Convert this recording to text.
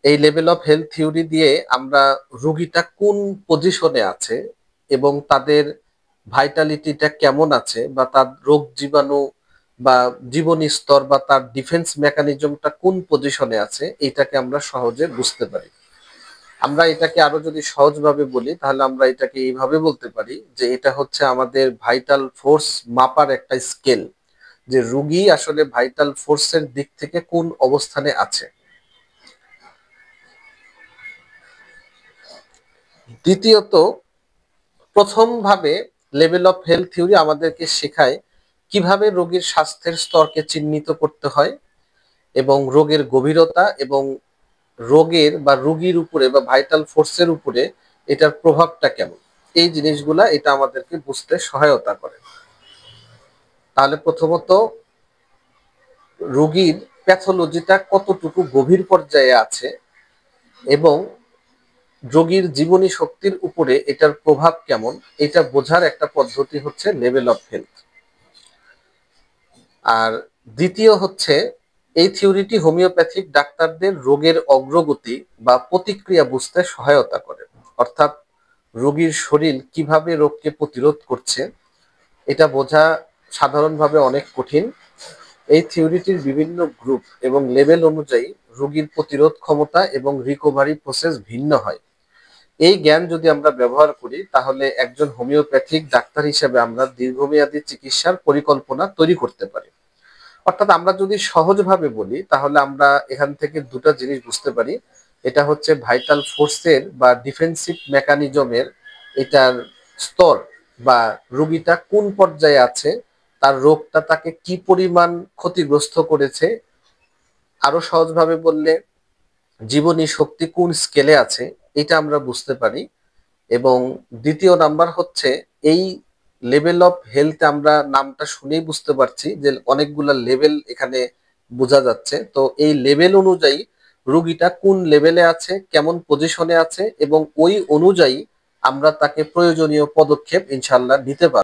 এই level of health theory দিয়ে আমরা রোগীটা কোন পজিশনে আছে এবং তাদের ভাইটালিটিটা কেমন আছে বা তার রোগ জীবাণু বা জীবনী স্তর বা তার ডিফেন্স মেকানিজমটা কোন পজিশনে আছে এইটাকে আমরা সহজে বুঝতে পারি। আমরা এটাকে আরো যদি সহজভাবে বলি তাহলে আমরা এটাকে এইভাবে বলতে পারি যে এটা হচ্ছে আমাদের ভাইটাল ফোর্স মাপার একটা স্কেল, যে রুগী আসলে ভাইটাল ফোর্সের দিক থেকে কোন অবস্থানে আছে। দ্বিতীয়ত, প্রথম ভাবে লেভেল অফ হেলথ থিওরি আমাদেরকে শেখায় কিভাবে রোগীর স্বাস্থ্যের স্তরকে চিহ্নিত করতে হয় এবং রোগের গভীরতা এবং রোগের বা রোগীর উপরে বা ভাইটাল ফোর্সের উপরে এটার প্রভাবটা কেমন, এই জিনিসগুলা এটা আমাদেরকে বুঝতে সহায়তা করে। তাহলে প্রথমত রোগীর প্যাথোলজিটা কতটুকু গভীর পর্যায়ে আছে এবং রোগীর জীবনী শক্তির উপরে এটার প্রভাব কেমন, এটা বোঝার একটা পদ্ধতি হচ্ছে লেভেল অফ হেলথ। আর দ্বিতীয় হচ্ছে, এই থিওরিটি হোমিওপ্যাথিক ডাক্তারদের রোগের অগ্রগতি বা প্রতিক্রিয়া বুঝতে সহায়তা করে। অর্থাৎ রোগীর শরীর কিভাবে রোগকে প্রতিরোধ করছে এটা বোঝা সাধারণভাবে অনেক কঠিন। এই থিওরিটির বিভিন্ন গ্রুপ এবং লেভেল অনুযায়ী রোগীর প্রতিরোধ ক্ষমতা এবং রিকভারি প্রসেস ভিন্ন হয়। এই জ্ঞান যদি আমরা ব্যবহার করি তাহলে একজন হোমিওপ্যাথিক ডাক্তার হিসেবে আমরা দীর্ঘমেয়াদী চিকিৎসার পরিকল্পনা তৈরি করতে পারি। অর্থাৎ আমরা যদি সহজভাবে বলি তাহলে আমরা এখান থেকে দুটো জিনিস বুঝতে পারি। এটা হচ্ছে ভাইটাল ফোর্সের বা ডিফেন্সিভ মেকানিজমের এটার স্তর বা রোগীটা কোন পর্যায়ে আছে, তার রোগটা তাকে কি পরিমাণ ক্ষতিগ্রস্ত করেছে, আরো সহজভাবে বললে জীবনী শক্তি কোন স্কেলে আছে এটা আমরা বুঝতে পারি। এবং দ্বিতীয় নাম্বার হচ্ছে, এই লেভেল অফ হেলথ আমরা নামটা শুনেই বুঝতে পারছি যে অনেকগুলা লেভেল এখানে বোঝা যাচ্ছে। তো এই লেভেল অনুযায়ী রোগীটা কোন লেভেলে আছে, কেমন পজিশনে আছে এবং ওই অনুযায়ী আমরা তাকে প্রয়োজনীয় পদক্ষেপ ইনশাল্লাহ নিতে পারবো।